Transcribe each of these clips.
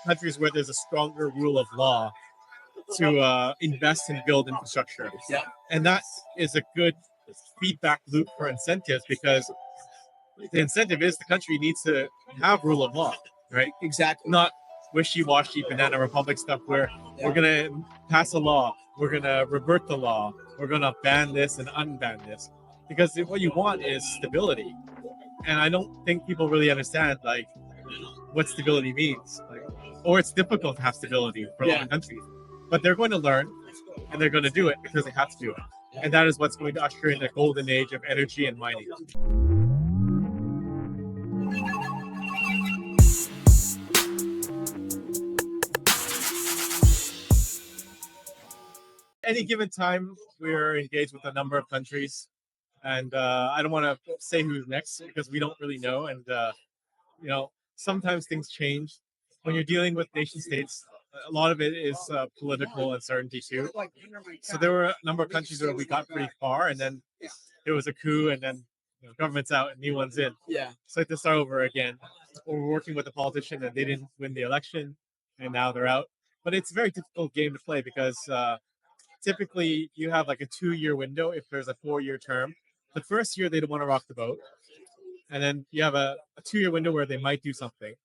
countries where there's a stronger rule of law to invest and build infrastructure. Yeah. And that is a good feedback loop for incentives, because the incentive is the country needs to have rule of law, right? Exactly. Not wishy-washy banana republic stuff where we're going to pass a law, we're going to revert the law, we're going to ban this and unban this. Because what you want is stability. And I don't think people really understand like what stability means. Like, or it's difficult to have stability for a lot of countries. But they're going to learn, and they're going to do it because they have to do it. And that is what's going to usher in the golden age of energy and mining. Any given time, we're engaged with a number of countries, and I don't want to say who's next because we don't really know. And sometimes things change when you're dealing with nation states. A lot of it is political uncertainty too. So there were a number of countries where we got pretty far, and then there was a coup, and then government's out and new one's in. Yeah. So I have to start over again. Or we're working with a politician and they didn't win the election, and now they're out. But it's a very difficult game to play because typically you have like a 2-year window if there's a 4-year term. The first year they don't want to rock the boat, and then you have a 2-year window where they might do something,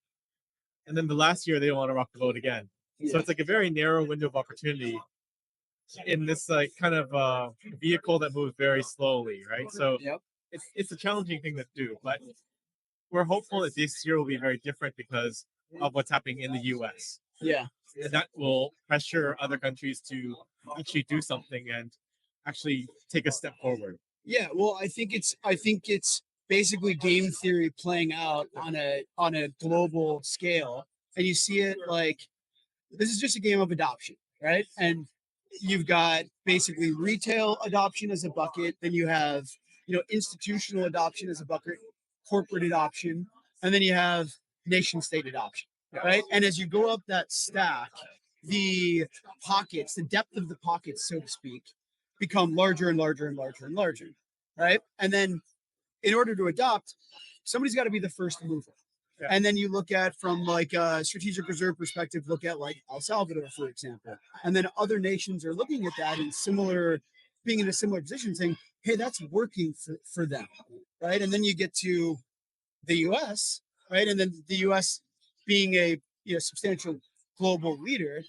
and then the last year they don't want to rock the boat again. So it's like a very narrow window of opportunity in this like kind of vehicle that moves very slowly, right? So it's a challenging thing to do, but we're hopeful that this year will be very different because of what's happening in the U.S. Yeah, and that will pressure other countries to actually do something and actually take a step forward. Yeah, well, I think it's basically game theory playing out on a global scale, and you see it like this is just a game of adoption, right? And you've got basically retail adoption as a bucket, then you have institutional adoption as a bucket, corporate adoption, and then you have nation state adoption, right? And as you go up that stack, the pockets, the depth of the pockets, so to speak, become larger and larger and larger and larger, right? And then in order to adopt, somebody's got to be the first mover. Yeah. And then you look at from like a strategic reserve perspective, look at like El Salvador, for example. And then other nations are looking at that in being in a similar position saying, hey, that's working for them, right? And then you get to the US, right? And then the US being a substantial global leader,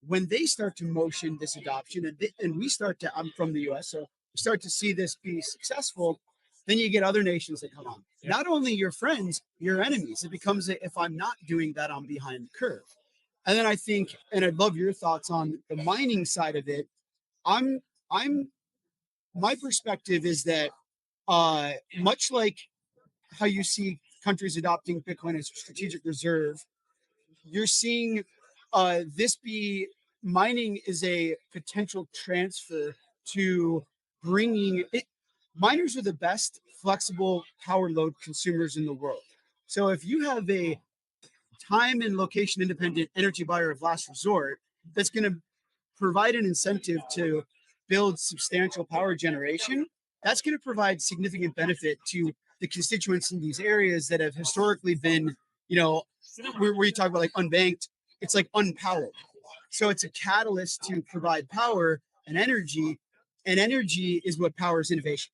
when they start to motion this adoption and we start to, I'm from the US, so start to see this be successful, then you get other nations that come on. Yeah. Not only your friends, your enemies. It becomes if I'm not doing that, I'm behind the curve. And then I think, and I'd love your thoughts on the mining side of it. My perspective is that much like how you see countries adopting Bitcoin as a strategic reserve, you're seeing this be mining is a potential transfer to bringing it. Miners are the best flexible power load consumers in the world. So if you have a time and location independent energy buyer of last resort that's going to provide an incentive to build substantial power generation, that's going to provide significant benefit to the constituents in these areas that have historically been, where you talk about like unbanked, it's like unpowered. So it's a catalyst to provide power and energy is what powers innovation.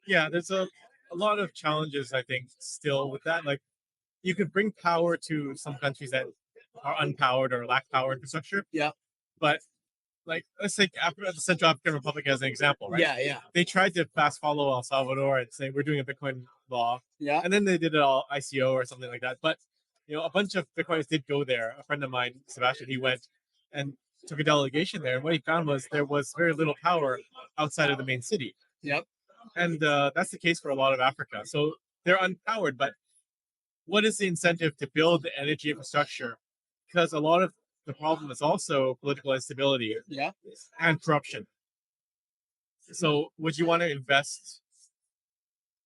Yeah, there's a lot of challenges, I think, still with that. Like, you could bring power to some countries that are unpowered or lack power infrastructure. Yeah. But, like, let's take the Central African Republic as an example, right? Yeah. They tried to fast follow El Salvador and say, we're doing a Bitcoin law. Yeah. And then they did it all ICO or something like that. But, a bunch of Bitcoiners did go there. A friend of mine, Sebastian, he went and took a delegation there. And what he found was there was very little power outside of the main city. Yep. And that's the case for a lot of Africa. So they're unpowered, but what is the incentive to build the energy infrastructure? Because a lot of the problem is also political instability and corruption. So would you want to invest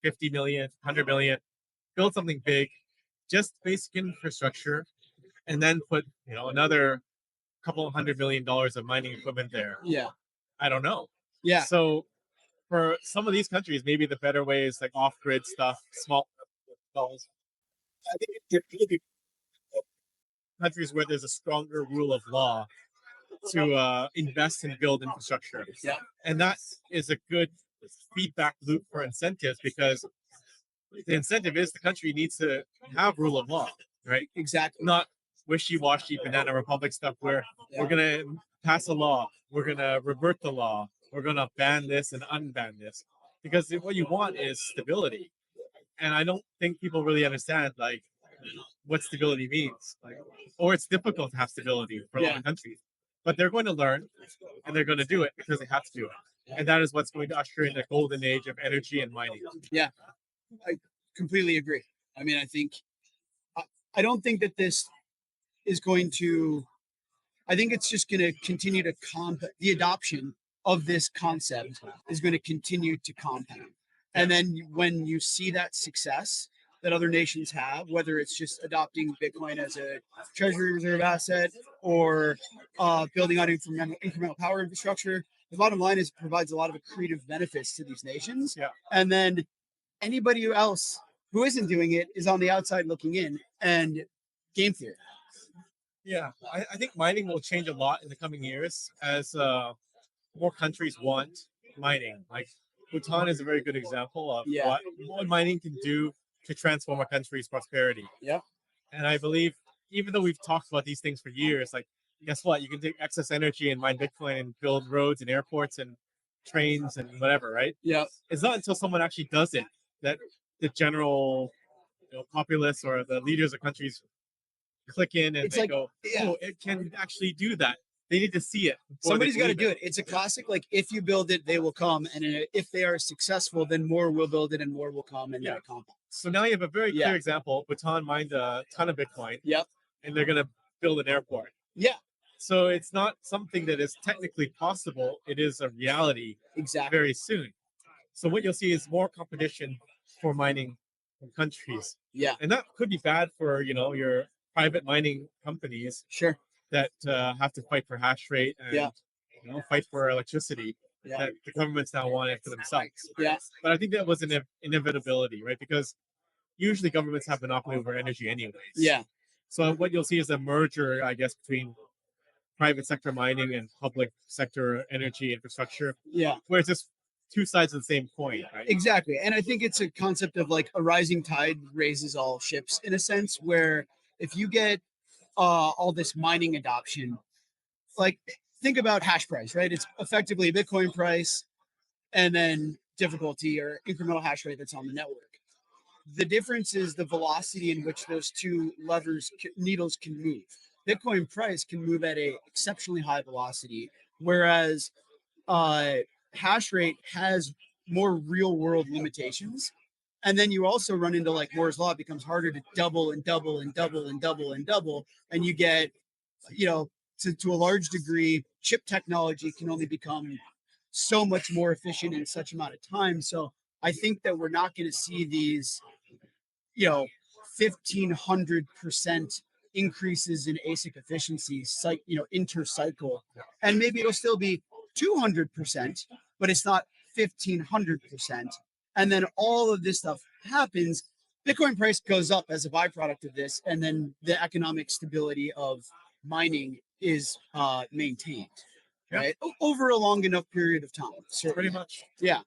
50 million, 100 million, build something big, just basic infrastructure, and then put another couple of $100 million of mining equipment there? Yeah. I don't know. Yeah. So for some of these countries, maybe the better way is like off-grid stuff, small dollars. I think it could really be countries where there's a stronger rule of law to invest and build infrastructure. Yeah. And that is a good feedback loop for incentives, because the incentive is the country needs to have rule of law, right? Exactly. Not wishy-washy banana republic stuff where we're going to pass a law, we're going to revert the law, we're going to ban this and unban this. Because what you want is stability. And I don't think people really understand like what stability means. Like, or it's difficult to have stability for a lot of countries. But they're going to learn and they're going to do it because they have to do it. And that is what's going to usher in the golden age of energy and mining. Yeah, I completely agree. I mean, I don't think that this is going to, I think it's just going to continue to the adoption of this concept is going to continue to compound. And then when you see that success that other nations have, whether it's just adopting Bitcoin as a treasury reserve asset or building out incremental power infrastructure, the bottom line is it provides a lot of accretive benefits to these nations. Yeah. And then anybody else who isn't doing it is on the outside looking in and game theory. Yeah, I think mining will change a lot in the coming years as more countries want mining. Like Bhutan is a very good example of what mining can do to transform a country's prosperity. Yeah. And I believe, even though we've talked about these things for years, like, guess what? You can take excess energy and mine Bitcoin and build roads and airports and trains and whatever, right? Yeah. It's not until someone actually does it that the general populace or the leaders of countries click in and they go, oh, it can actually do that. They need to see it. Somebody's got to do it. It's a classic, like, if you build it, they will come. And if they are successful, then more will build it and more will come. And then compound. So now you have a very clear example. Bhutan mined a ton of Bitcoin. Yep. And they're going to build an airport. Yeah. So it's not something that is technically possible. It is a reality very soon. So what you'll see is more competition for mining from countries. Yeah. And that could be bad for, your private mining companies. Sure. That have to fight for hash rate and fight for electricity that the governments now want it for themselves. Yeah. But I think that was an inevitability, right? Because usually governments have monopoly over energy anyways. Yeah. So what you'll see is a merger, I guess, between private sector mining and public sector energy infrastructure. Yeah. Where it's just two sides of the same coin, right? Exactly. And I think it's a concept of like a rising tide raises all ships in a sense, where if you get all this mining adoption, like think about hash price, right? It's effectively Bitcoin price and then difficulty or incremental hash rate that's on the network. The difference is the velocity in which those two needles can move. Bitcoin price can move at a exceptionally high velocity, whereas hash rate has more real world limitations. And then you also run into like Moore's law. It becomes harder to double and double and double and double and double. And you get, to a large degree, chip technology can only become so much more efficient in such amount of time. So I think that we're not going to see these, 1,500% increases in ASIC efficiency, inter-cycle. And maybe it'll still be 200%, but it's not 1,500%. And then all of this stuff happens. Bitcoin price goes up as a byproduct of this, and then the economic stability of mining is maintained, right? Over a long enough period of time. So pretty much. Yeah.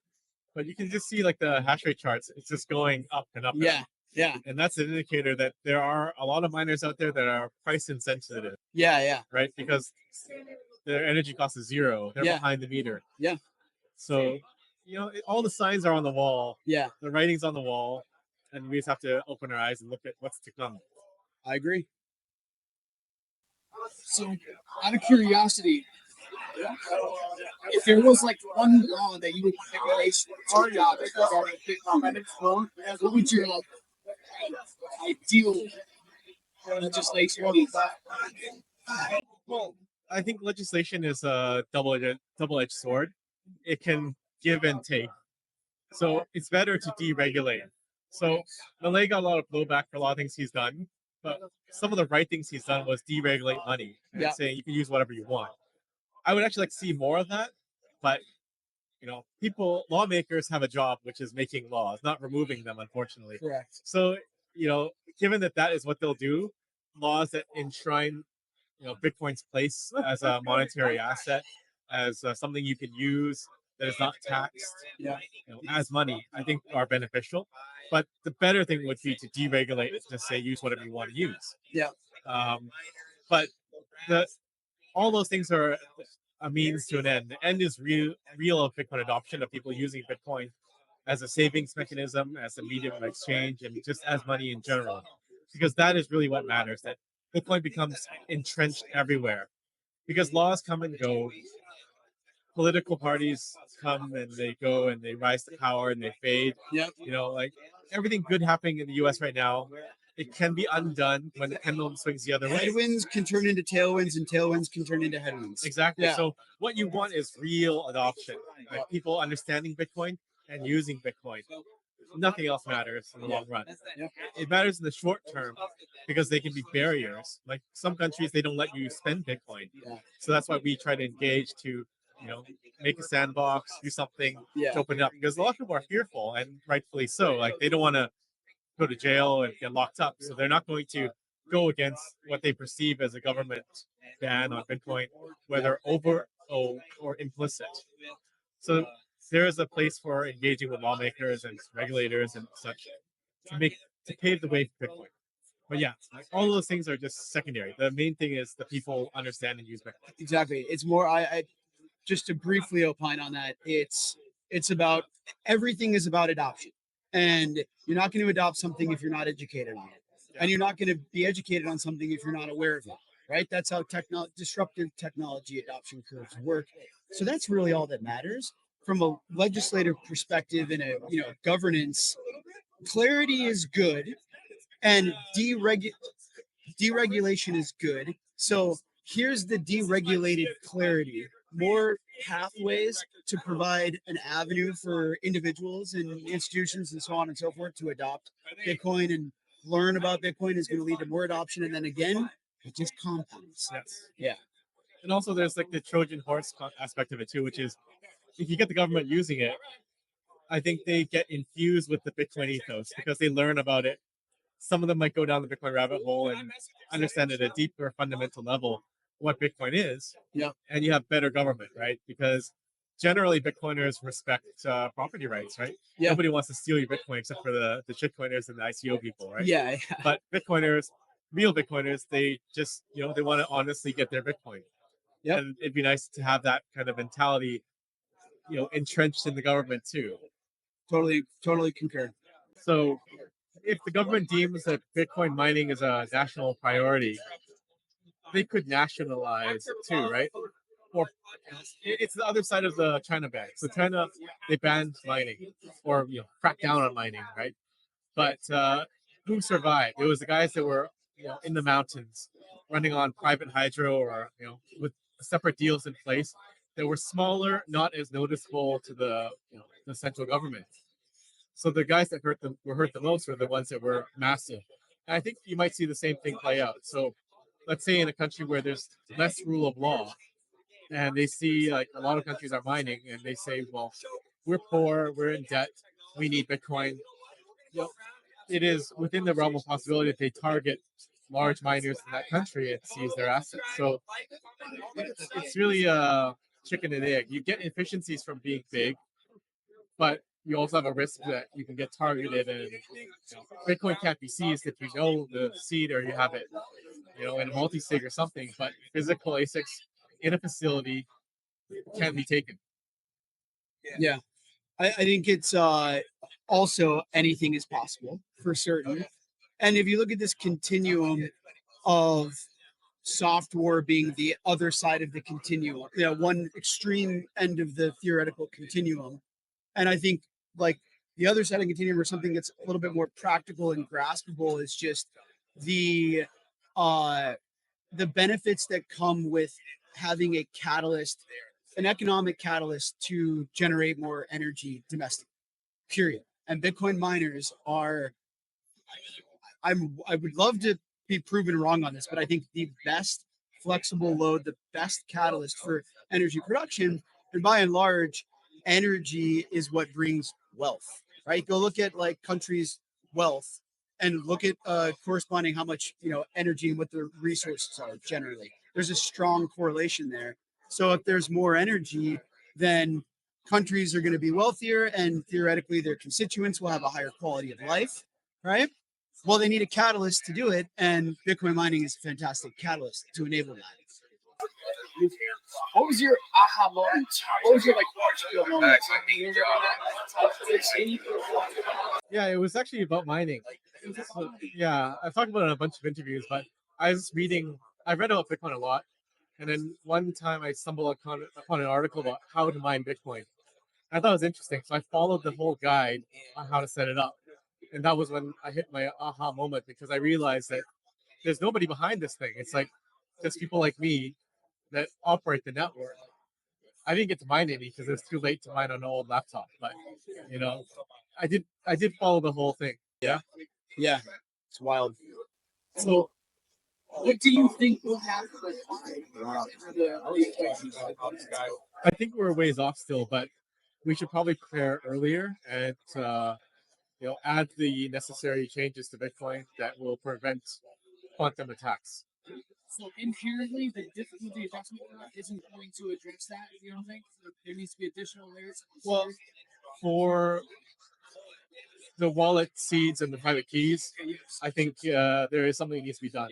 But you can just see like the hash rate charts. It's just going up and up. Yeah. Yeah. And that's an indicator that there are a lot of miners out there that are price insensitive. Yeah. Yeah. Right? Because their energy cost is zero. They're behind the meter. Yeah. So, all the signs are on the wall. Yeah. The writing's on the wall. And we just have to open our eyes and look at what's to come. I agree. So, out of curiosity, if there was like one law that you would regulation what would your ideal legislation be? Well, I think legislation is a double-edged sword. It can give and take. So it's better to deregulate. So Malay got a lot of blowback for a lot of things he's done, but some of the right things he's done was deregulate money and saying you can use whatever you want. I would actually like to see more of that, but lawmakers have a job, which is making laws, not removing them, unfortunately. Correct. So, given that is what they'll do, laws that enshrine, Bitcoin's place as a monetary asset, as something you can use that is not taxed, Yeah. as money, I think are beneficial. But the better thing would be to deregulate it, to say use whatever you want to use. Yeah. But the all those things are a means to an end. The end is real of Bitcoin adoption, of people using Bitcoin as a savings mechanism, as a medium of exchange, and just as money in general. Because that is really what matters, that Bitcoin becomes entrenched everywhere. Because laws come and go, political parties come and they go, and they rise to power and they fade. Yep. Like everything good happening in the US right now, it can be undone when the pendulum swings the other way. Headwinds can turn into tailwinds, and tailwinds can turn into headwinds. Exactly. Yeah. So what you want is real adoption, like people understanding Bitcoin and using Bitcoin. Nothing else matters in the long run. Yeah. It matters in the short term because they can be barriers. Like some countries, they don't let you spend Bitcoin. Yeah. So that's why we try to engage to, make a sandbox, do something Yeah. to open it up. Because a lot of people are fearful, and rightfully so. Like they don't want to go to jail and get locked up. So they're not going to go against what they perceive as a government ban on Bitcoin, whether overt or implicit. So there is a place for engaging with lawmakers and regulators and such to pave the way for Bitcoin. But yeah, all those things are just secondary. The main thing is the people understand and use Bitcoin. Exactly. It's more. I just to briefly opine on that. It's about everything is about adoption, and you're not going to adopt something if you're not educated on it, and you're not going to be educated on something if you're not aware of it. Right? That's how disruptive technology adoption curves work. So that's really all that matters from a legislative perspective and a governance. Clarity is good, and deregulation is good. So here's the deregulated clarity: more pathways to provide an avenue for individuals and institutions and so on and so forth to adopt Bitcoin and learn about Bitcoin is going to lead to more adoption. And then again, it just compounds. Yes. Yeah. And also, there's like the Trojan horse aspect of it too, which is if you get the government using it, I think they get infused with the Bitcoin ethos because they learn about it. Some of them might go down the Bitcoin rabbit hole and understand at a deeper fundamental level what Bitcoin is. Yeah. And you have better government, right? Because generally Bitcoiners respect property rights, right? Yeah. Nobody wants to steal your Bitcoin except for the shitcoiners and the ICO people, right? Yeah. But Bitcoiners, real Bitcoiners, they just, they want to honestly get their Bitcoin. Yep. And it'd be nice to have that kind of mentality, entrenched in the government too. Totally concur. So if the government deems that Bitcoin mining is a national priority, they could nationalize it too, right? Or it's the other side of the China ban. So China, they banned mining or cracked down on mining, right? But who survived? It was the guys that were in the mountains, running on private hydro or with separate deals in place that were smaller, not as noticeable to the central government. So the guys that were hurt the most were the ones that were massive. And I think you might see the same thing play out. So let's say in a country where there's less rule of law, and they see like a lot of countries are mining, and they say, well, we're poor, we're in debt, we need Bitcoin. It is within the realm of possibility that they target large miners in that country and seize their assets. So it's really a chicken and egg. You get efficiencies from being big, but you also have a risk that you can get targeted, and Bitcoin can't be seized if you know the seed or you have it, in a multi-sig or something. But physical ASICs in a facility can be taken. Yeah. I think it's also anything is possible for certain. And if you look at this continuum of software being the other side of the continuum, one extreme end of the theoretical continuum. And I think like the other side of the continuum or something that's a little bit more practical and graspable is just the benefits that come with having a catalyst, an economic catalyst to generate more energy domestically. Period. And Bitcoin miners are, I would love to be proven wrong on this, but I think the best flexible load, the best catalyst for energy production. And by and large, energy is what brings wealth, right? Go look at like countries' wealth, and look at corresponding how much energy and what the resources are generally. There's a strong correlation there. So if there's more energy, then countries are going to be wealthier, and theoretically their constituents will have a higher quality of life, right? Well, they need a catalyst to do it, and Bitcoin mining is a fantastic catalyst to enable that. What was your aha moment? What was your moment? Yeah, it was actually about mining. So, yeah, I've talked about it in a bunch of interviews, but I was reading, I read about Bitcoin a lot. And then one time I stumbled upon an article about how to mine Bitcoin. I thought it was interesting. So I followed the whole guide on how to set it up. And that was when I hit my aha moment, because I realized that there's nobody behind this thing. It's like just people like me that operate the network. I didn't get to mine any because it was too late to mine on an old laptop. But I did follow the whole thing. Yeah. It's wild. So, what do you think will happen? I think we're a ways off still, but we should probably prepare earlier and add the necessary changes to Bitcoin that will prevent quantum attacks. So inherently, the difficulty adjustment isn't going to address that. You don't think there needs to be additional layers? Well, for the wallet seeds and the private keys, I think there is something that needs to be done.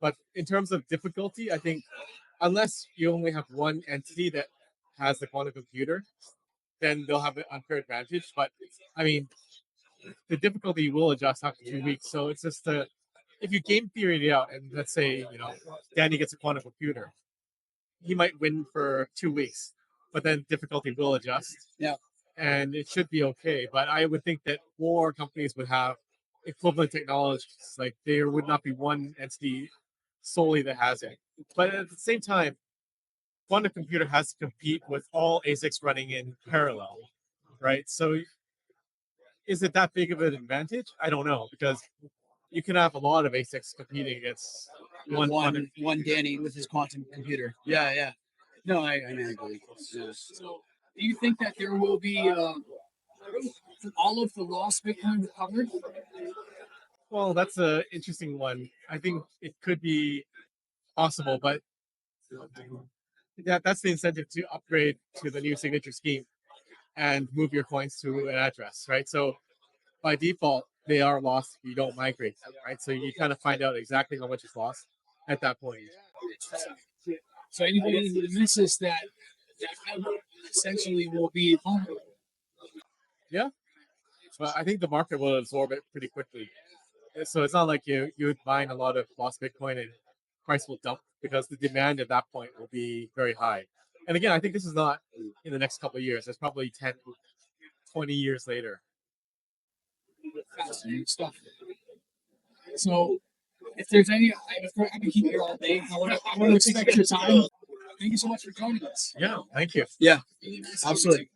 But in terms of difficulty, I think unless you only have one entity that has the quantum computer, then they'll have an unfair advantage. But I mean, the difficulty will adjust after 2 weeks. So it's just if you game theory it out, and let's say Danny gets a quantum computer, he might win for 2 weeks, but then difficulty will adjust. Yeah. And it should be okay. But I would think that more companies would have equivalent technologies. Like there would not be one entity solely that has it. But at the same time, quantum computer has to compete with all ASICs running in parallel, right? So is it that big of an advantage? I don't know, because you can have a lot of ASICs competing against one Danny with his quantum computer. Yeah. No, I agree. Yeah. So, do you think that there will be all of the lost Bitcoin recovered? Well, that's an interesting one. I think it could be possible, but that's the incentive to upgrade to the new signature scheme and move your coins to an address, right? So by default, they are lost if you don't migrate them, right? So you kind of find out exactly how much is lost at that point. So anybody who misses that essentially will be vulnerable. Yeah, but I think the market will absorb it pretty quickly. So it's not like you would mine a lot of lost Bitcoin and price will dump, because the demand at that point will be very high. And again, I think this is not in the next couple of years. It's probably 10, 20 years later. Fascinating stuff. So, if there's any, I can keep you all day. I want to respect your time. Thank you so much for joining us. Yeah, thank you. Yeah, absolutely.